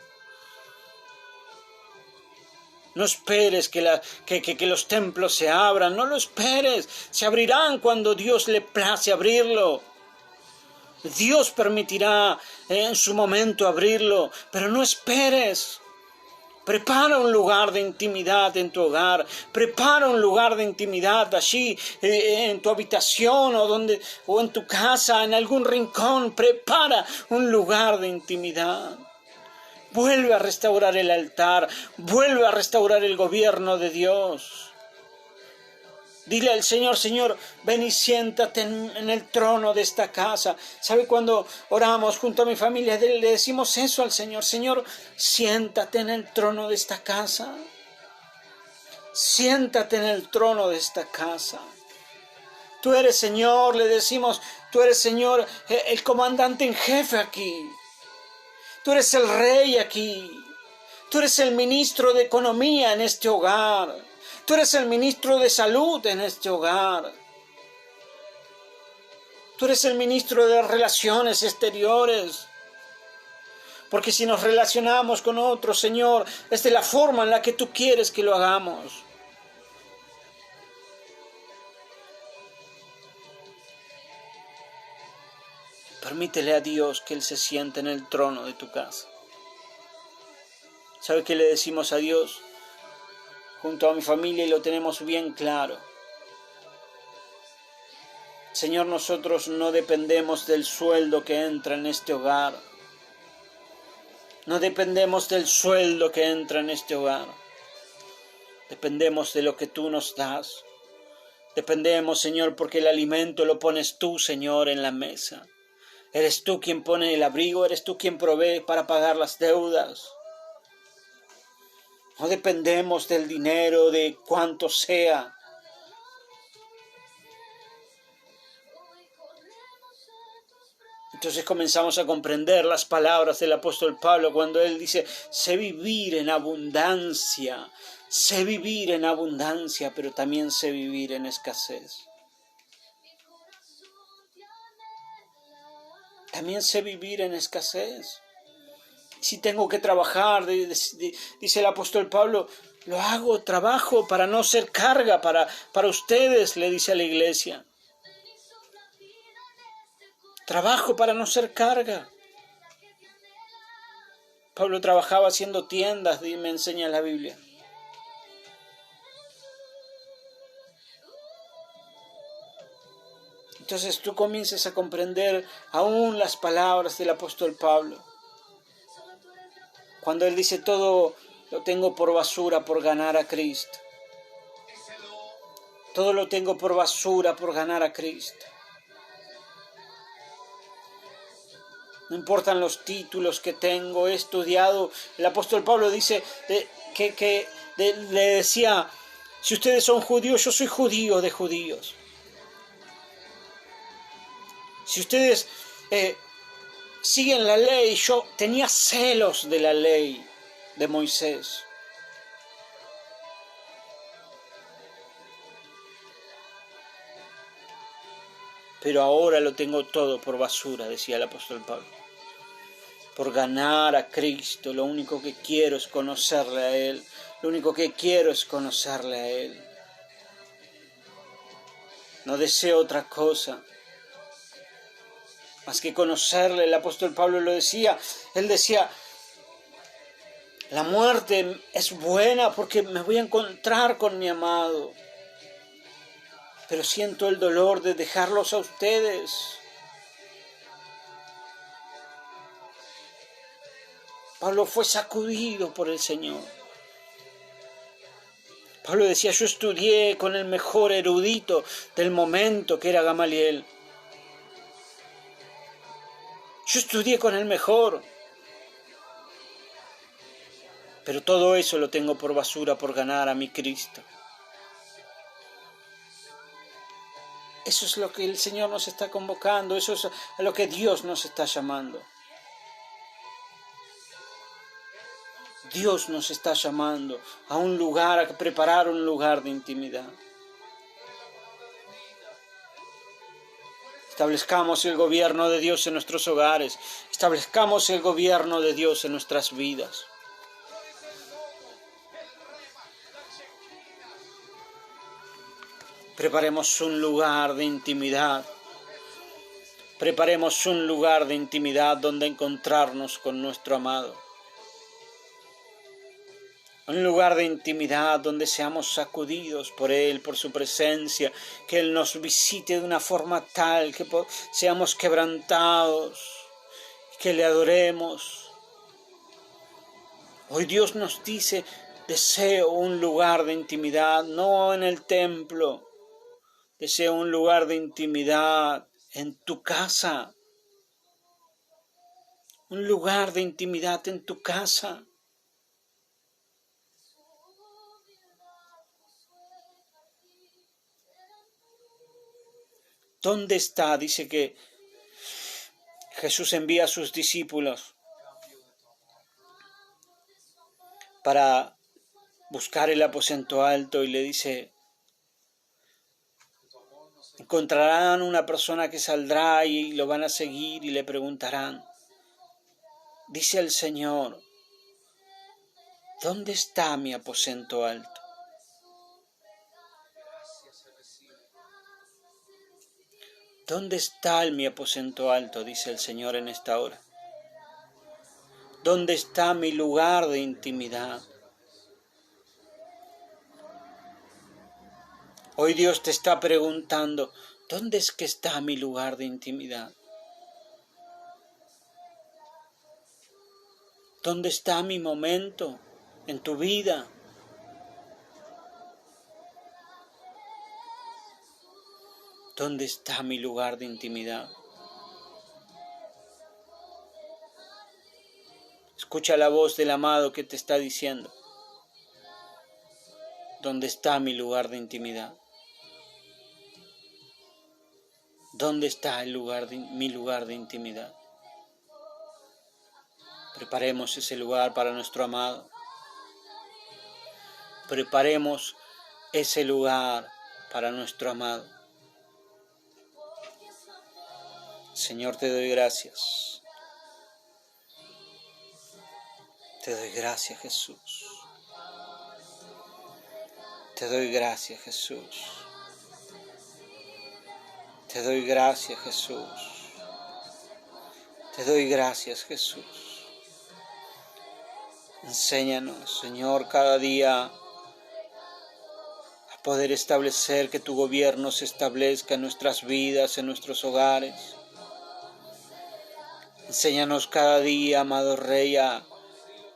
No esperes que los templos se abran, no lo esperes. Se abrirán cuando Dios le place abrirlo. Dios permitirá en su momento abrirlo, pero no esperes. Prepara un lugar de intimidad en tu hogar. Prepara un lugar de intimidad allí, en tu habitación o en tu casa, en algún rincón. Prepara un lugar de intimidad. Vuelve a restaurar el altar. Vuelve a restaurar el gobierno de Dios. Dile al Señor, Señor, ven y siéntate en el trono de esta casa. ¿Sabe cuando oramos junto a mi familia? Le decimos eso al Señor. Señor, siéntate en el trono de esta casa. Siéntate en el trono de esta casa. Tú eres Señor, le decimos, tú eres Señor, el comandante en jefe aquí. Tú eres el rey aquí. Tú eres el ministro de economía en este hogar. Tú eres el ministro de salud en este hogar. Tú eres el ministro de relaciones exteriores. Porque si nos relacionamos con otros, Señor, es de la forma en la que tú quieres que lo hagamos. Permítele a Dios que Él se siente en el trono de tu casa. ¿Sabe qué le decimos a Dios? Junto a mi familia, y lo tenemos bien claro. Señor, nosotros no dependemos del sueldo que entra en este hogar. No dependemos del sueldo que entra en este hogar. Dependemos de lo que tú nos das. Dependemos, Señor, porque el alimento lo pones tú, Señor, en la mesa. Eres tú quien pone el abrigo, eres tú quien provee para pagar las deudas. No dependemos del dinero, de cuánto sea. Entonces comenzamos a comprender las palabras del apóstol Pablo cuando él dice, sé vivir en abundancia, pero también sé vivir en escasez. También sé vivir en escasez. Si tengo que trabajar, dice el apóstol Pablo, lo hago, trabajo para no ser carga para ustedes, le dice a la iglesia. Trabajo para no ser carga. Pablo trabajaba haciendo tiendas, me enseña la Biblia. Entonces tú comienzas a comprender aún las palabras del apóstol Pablo. Cuando él dice, todo lo tengo por basura por ganar a Cristo. Todo lo tengo por basura por ganar a Cristo. No importan los títulos que tengo, he estudiado. El apóstol Pablo dice le decía, si ustedes son judíos, yo soy judío de judíos. Si ustedes siguen la ley, yo tenía celos de la ley de Moisés. Pero ahora lo tengo todo por basura, decía el apóstol Pablo. Por ganar a Cristo, lo único que quiero es conocerle a Él. Lo único que quiero es conocerle a Él. No deseo otra cosa más que conocerle. El apóstol Pablo lo decía. Él decía, la muerte es buena porque me voy a encontrar con mi amado. Pero siento el dolor de dejarlos a ustedes. Pablo fue sacudido por el Señor. Pablo decía, yo estudié con el mejor erudito del momento, que era Gamaliel. Yo estudié con el mejor. Pero todo eso lo tengo por basura por ganar a mi Cristo. Eso es lo que el Señor nos está convocando, eso es a lo que Dios nos está llamando. Dios nos está llamando a un lugar, a preparar un lugar de intimidad. Establezcamos el gobierno de Dios en nuestros hogares. Establezcamos el gobierno de Dios en nuestras vidas. Preparemos un lugar de intimidad. Preparemos un lugar de intimidad donde encontrarnos con nuestro amado. Un lugar de intimidad donde seamos sacudidos por Él, por su presencia, que Él nos visite de una forma tal que seamos quebrantados, que le adoremos. Hoy Dios nos dice, deseo un lugar de intimidad, no en el templo, deseo un lugar de intimidad en tu casa, un lugar de intimidad en tu casa. ¿Dónde está? Dice que Jesús envía a sus discípulos para buscar el aposento alto y le dice, encontrarán una persona que saldrá y lo van a seguir y le preguntarán, dice el Señor, ¿dónde está mi aposento alto? ¿Dónde está mi aposento alto? Dice el Señor en esta hora. ¿Dónde está mi lugar de intimidad? Hoy Dios te está preguntando, ¿dónde es que está mi lugar de intimidad? ¿Dónde está mi momento en tu vida? ¿Dónde está mi lugar de intimidad? Escucha la voz del amado que te está diciendo, ¿dónde está mi lugar de intimidad? ¿Dónde está mi lugar de intimidad? Preparemos ese lugar para nuestro amado. Preparemos ese lugar para nuestro amado. Señor, te doy gracias. Te doy gracias, Jesús. Te doy gracias, Jesús. Te doy gracias, Jesús. Te doy gracias, Jesús. Enséñanos, Señor, cada día a poder establecer que tu gobierno se establezca en nuestras vidas, en nuestros hogares. Enséñanos cada día, amado Rey, a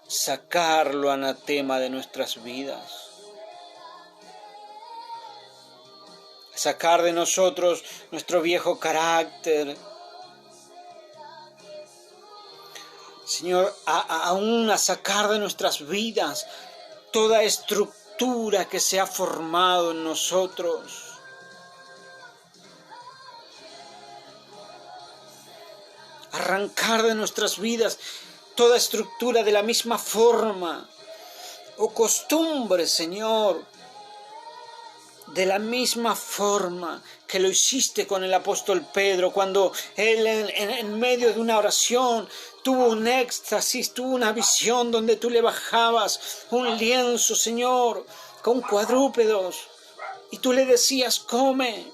sacar lo anatema de nuestras vidas. Sacar de nosotros nuestro viejo carácter. Señor, aún a sacar de nuestras vidas toda estructura que se ha formado en nosotros. Arrancar de nuestras vidas toda estructura de la misma forma o costumbre, Señor, de la misma forma que lo hiciste con el apóstol Pedro, cuando él en medio de una oración tuvo un éxtasis, tuvo una visión donde tú le bajabas un lienzo, Señor, con cuadrúpedos, y tú le decías, come,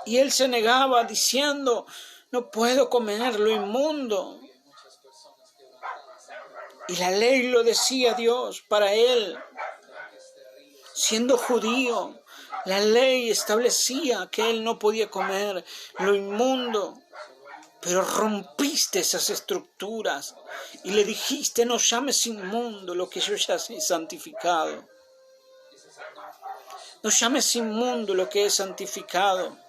y él se negaba diciendo, no puedo comer lo inmundo. Y la ley lo decía Dios para él. Siendo judío, la ley establecía que él no podía comer lo inmundo. Pero rompiste esas estructuras y le dijiste, no llames inmundo lo que yo ya he santificado. No llames inmundo lo que he santificado.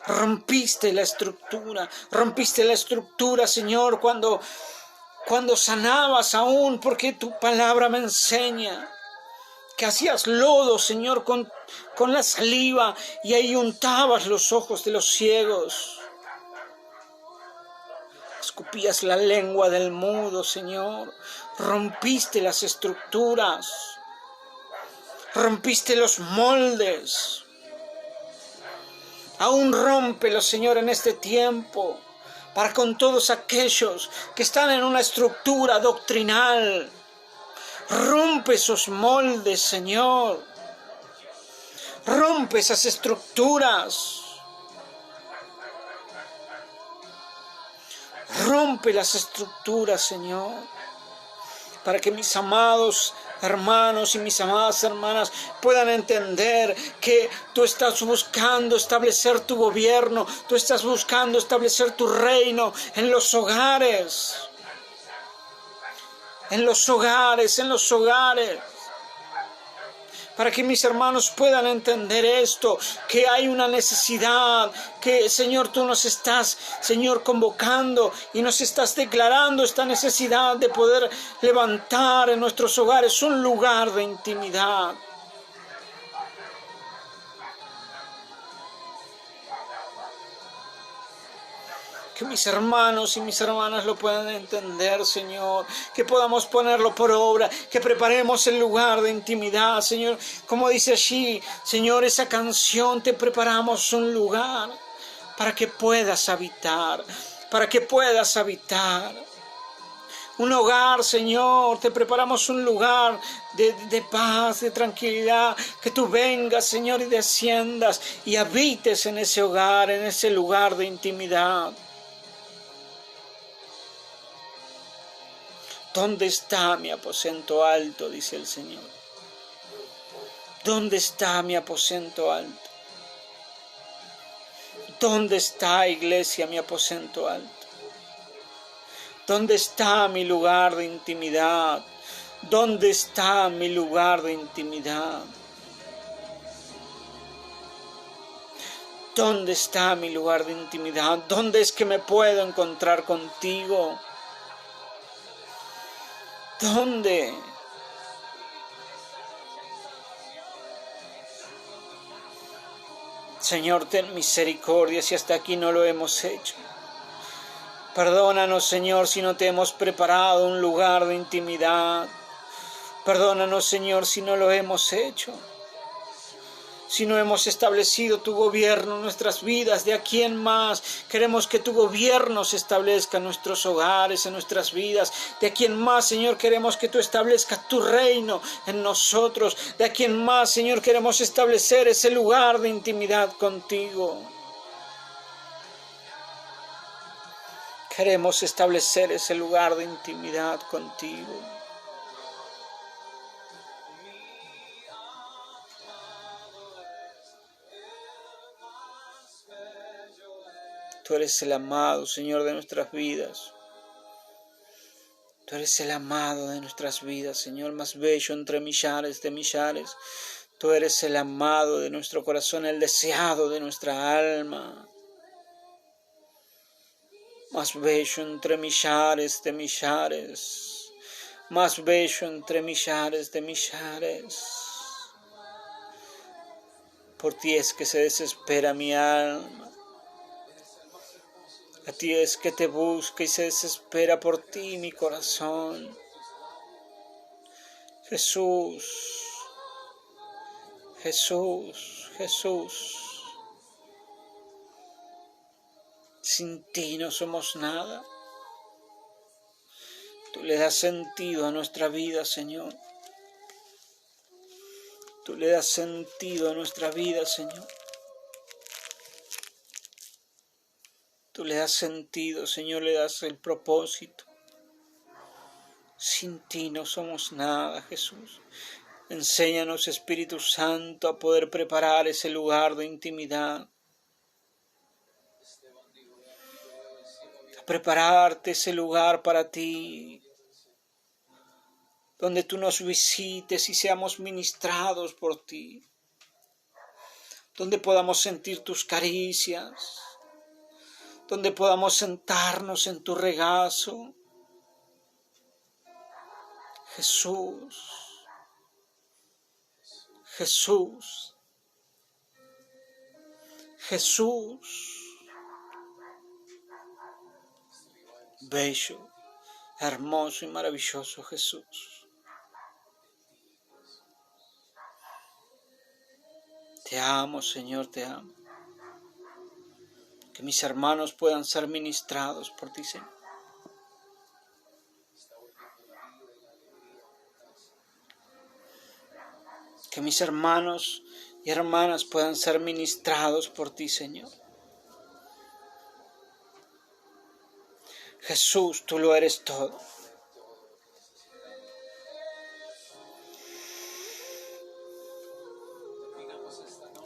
Rompiste la estructura, Señor, cuando sanabas aún, porque tu palabra me enseña que hacías lodo, Señor, con la saliva y ahí untabas los ojos de los ciegos. Escupías la lengua del mudo, Señor. Rompiste las estructuras, rompiste los moldes. Aún rómpelo, Señor, en este tiempo, para con todos aquellos que están en una estructura doctrinal. Rompe esos moldes, Señor. Rompe esas estructuras. Rompe las estructuras, Señor, para que mis amados hermanos y mis amadas hermanas puedan entender que tú estás buscando establecer tu gobierno, tú estás buscando establecer tu reino en los hogares, en los hogares, en los hogares. Para que mis hermanos puedan entender esto, que hay una necesidad, que Señor tú nos estás, Señor, convocando y nos estás declarando esta necesidad de poder levantar en nuestros hogares un lugar de intimidad. Que mis hermanos y mis hermanas lo puedan entender, Señor. Que podamos ponerlo por obra. Que preparemos el lugar de intimidad, Señor. Como dice allí, Señor, esa canción, te preparamos un lugar para que puedas habitar. Para que puedas habitar. Un hogar, Señor, te preparamos un lugar de paz, de tranquilidad, que tú vengas, Señor, y desciendas y habites en ese hogar, en ese lugar de intimidad. ¿Dónde está mi aposento alto?, dice el Señor. ¿Dónde está mi aposento alto? ¿Dónde está, iglesia, mi aposento alto? ¿Dónde está mi lugar de intimidad? ¿Dónde está mi lugar de intimidad? ¿Dónde está mi lugar de intimidad? ¿Dónde es que me puedo encontrar contigo? ¿Dónde? Señor, ten misericordia si hasta aquí no lo hemos hecho. Perdónanos, Señor, si no te hemos preparado un lugar de intimidad. Perdónanos, Señor, si no lo hemos hecho. Si no hemos establecido tu gobierno en nuestras vidas, ¿de aquí en más? Queremos que tu gobierno se establezca en nuestros hogares, en nuestras vidas. De aquí en más, Señor, queremos que tú establezcas tu reino en nosotros. De aquí en más, Señor, queremos establecer ese lugar de intimidad contigo. Queremos establecer ese lugar de intimidad contigo. Tú eres el amado, Señor, de nuestras vidas. Tú eres el amado de nuestras vidas, Señor, más bello entre millares de millares. Tú eres el amado de nuestro corazón, el deseado de nuestra alma. Más bello entre millares de millares. Más bello entre millares de millares. Por ti es que se desespera mi alma. A ti es que te busca y se desespera por ti mi corazón. Jesús, Jesús, Jesús. Sin ti no somos nada. Tú le das sentido a nuestra vida, Señor. Tú le das sentido a nuestra vida, Señor. Tú le das sentido, Señor, le das el propósito. Sin ti no somos nada, Jesús. Enséñanos, Espíritu Santo, a poder preparar ese lugar de intimidad. A prepararte ese lugar para ti, donde tú nos visites y seamos ministrados por ti. Donde podamos sentir tus caricias. Donde podamos sentarnos en tu regazo. Jesús, Jesús, Jesús, bello, hermoso y maravilloso Jesús. Te amo, Señor, te amo. Que mis hermanos puedan ser ministrados por ti, Señor. Que mis hermanos y hermanas puedan ser ministrados por ti, Señor. Jesús, tú lo eres todo.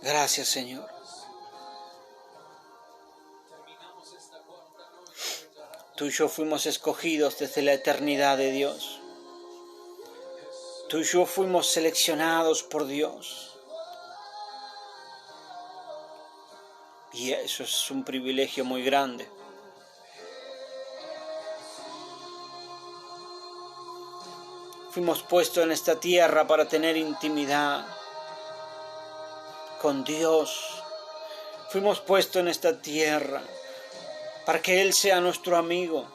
Gracias, Señor. Tú y yo fuimos escogidos desde la eternidad de Dios. Tú y yo fuimos seleccionados por Dios. Y eso es un privilegio muy grande. Fuimos puestos en esta tierra para tener intimidad con Dios. Fuimos puestos en esta tierra para que Él sea nuestro amigo.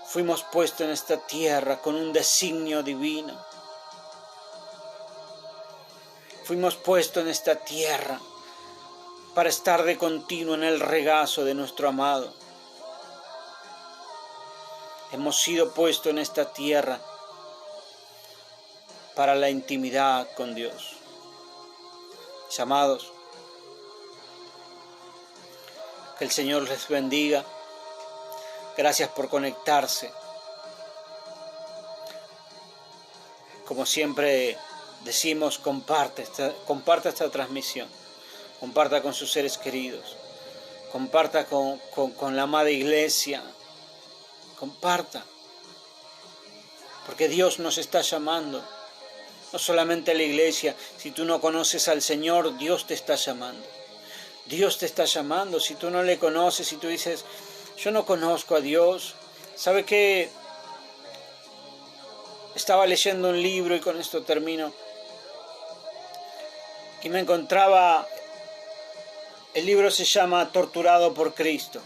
Fuimos puestos en esta tierra con un designio divino. Fuimos puestos en esta tierra para estar de continuo en el regazo de nuestro amado. Hemos sido puestos en esta tierra para la intimidad con Dios. Mis amados, que el Señor les bendiga. Gracias por conectarse. Como siempre decimos, comparta esta transmisión. Comparta con sus seres queridos. Comparta con la amada iglesia. Comparta. Porque Dios nos está llamando. No solamente a la iglesia. Si tú no conoces al Señor, Dios te está llamando. Dios te está llamando. Si tú no le conoces, si tú dices, yo no conozco a Dios. ¿Sabe qué? Estaba leyendo un libro y con esto termino. Y me encontraba, el libro se llama Torturado por Cristo.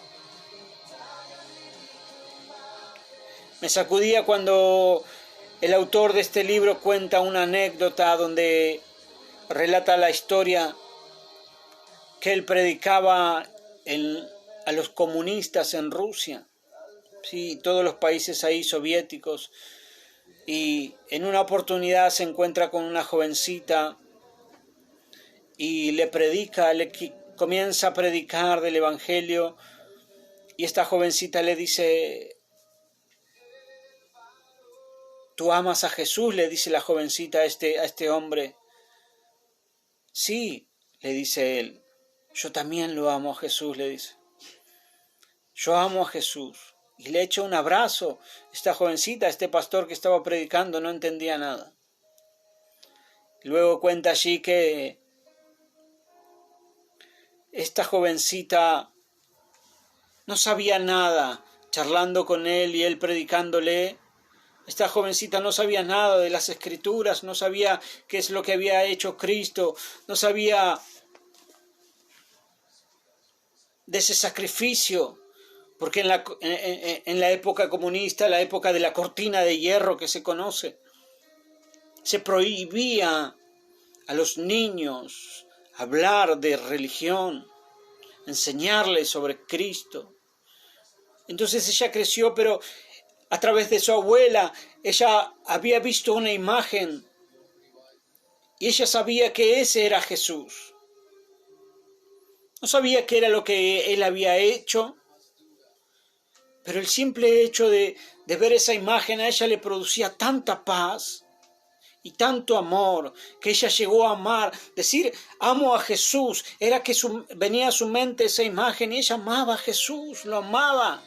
Me sacudía cuando el autor de este libro cuenta una anécdota donde relata la historia que él predicaba a los comunistas en Rusia, sí, todos los países ahí soviéticos, y en una oportunidad se encuentra con una jovencita y le comienza a predicar del Evangelio, y esta jovencita le dice, ¿tú amas a Jesús?, le dice la jovencita a este hombre. Sí, le dice él, yo también lo amo a Jesús, le dice. Yo amo a Jesús. Y le echa un abrazo. Esta jovencita, este pastor que estaba predicando, no entendía nada. Luego cuenta allí que esta jovencita no sabía nada, charlando con él y él predicándole. Esta jovencita no sabía nada de las Escrituras, no sabía qué es lo que había hecho Cristo, no sabía de ese sacrificio, porque en la época comunista, la época de la cortina de hierro que se conoce, se prohibía a los niños hablar de religión, enseñarles sobre Cristo. Entonces ella creció, pero a través de su abuela, ella había visto una imagen y ella sabía que ese era Jesús. No sabía qué era lo que él había hecho, pero el simple hecho de ver esa imagen a ella le producía tanta paz y tanto amor, que ella llegó a amar, decir amo a Jesús, era que venía a su mente esa imagen y ella amaba a Jesús, lo amaba.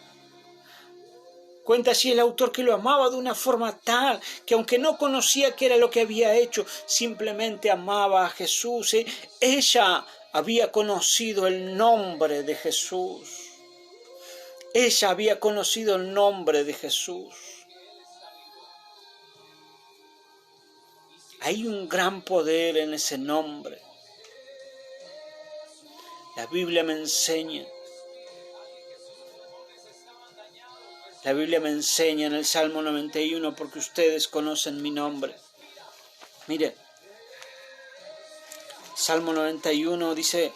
Cuenta así el autor que lo amaba de una forma tal que aunque no conocía qué era lo que había hecho, simplemente amaba a Jesús. Ella había conocido el nombre de Jesús. Ella había conocido el nombre de Jesús. Hay un gran poder en ese nombre. La Biblia me enseña. La Biblia me enseña en el Salmo 91, porque ustedes conocen mi nombre. Mire, Salmo 91 dice: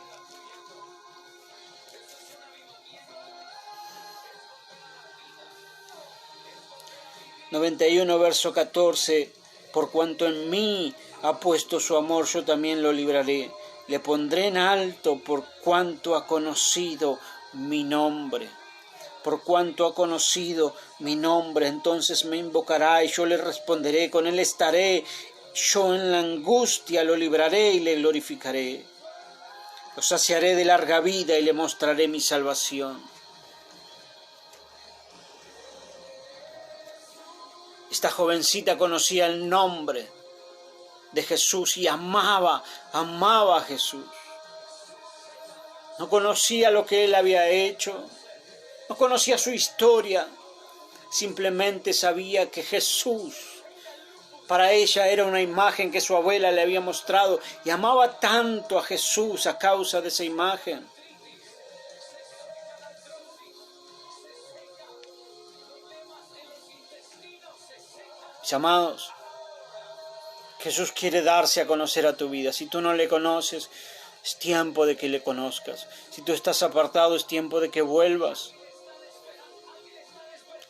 verso 14, por cuanto en mí ha puesto su amor, yo también lo libraré. Le pondré en alto por cuanto ha conocido mi nombre. Por cuanto ha conocido mi nombre, entonces me invocará y yo le responderé, con él estaré, yo en la angustia lo libraré y le glorificaré. Lo saciaré de larga vida y le mostraré mi salvación. Esta jovencita conocía el nombre de Jesús y amaba a Jesús. No conocía lo que él había hecho, no conocía su historia, simplemente sabía que Jesús para ella era una imagen que su abuela le había mostrado y amaba tanto a Jesús a causa de esa imagen. Mis amados, Jesús quiere darse a conocer a tu vida. Si tú no le conoces, es tiempo de que le conozcas. Si tú estás apartado, es tiempo de que vuelvas.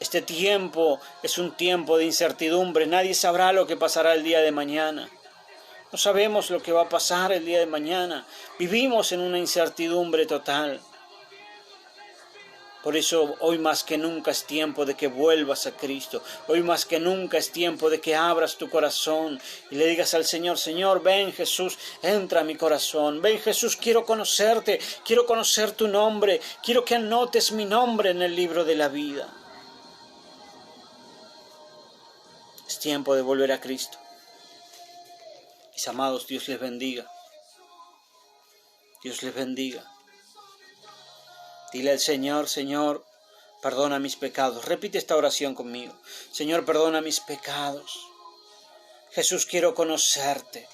Este tiempo es un tiempo de incertidumbre. Nadie sabrá lo que pasará el día de mañana. No sabemos lo que va a pasar el día de mañana. Vivimos en una incertidumbre total. Por eso hoy más que nunca es tiempo de que vuelvas a Cristo. Hoy más que nunca es tiempo de que abras tu corazón y le digas al Señor: Señor, ven Jesús, entra a mi corazón. Ven Jesús, quiero conocerte, quiero conocer tu nombre, quiero que anotes mi nombre en el libro de la vida. Es tiempo de volver a Cristo. Mis amados, Dios les bendiga. Dios les bendiga. Dile al Señor: Señor, perdona mis pecados. Repite esta oración conmigo. Señor, perdona mis pecados. Jesús, quiero conocerte.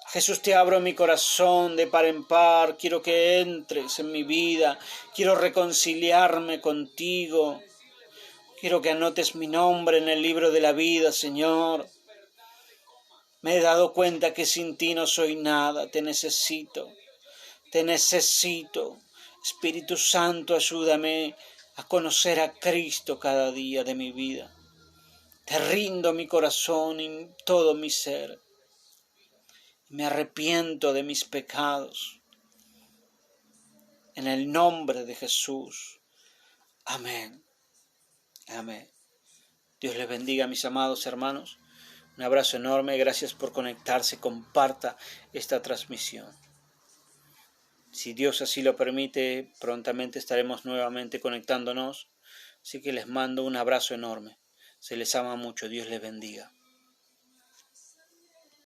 Jesús, te abro mi corazón de par en par. Quiero que entres en mi vida. Quiero reconciliarme contigo. Quiero que anotes mi nombre en el libro de la vida, Señor. Me he dado cuenta que sin ti no soy nada. Te necesito. Te necesito. Espíritu Santo, ayúdame a conocer a Cristo cada día de mi vida. Te rindo mi corazón y todo mi ser. Me arrepiento de mis pecados. En el nombre de Jesús. Amén. Amén. Dios les bendiga, mis amados hermanos. Un abrazo enorme. Gracias por conectarse. Comparta esta transmisión. Si Dios así lo permite, prontamente estaremos nuevamente conectándonos. Así que les mando un abrazo enorme. Se les ama mucho. Dios les bendiga.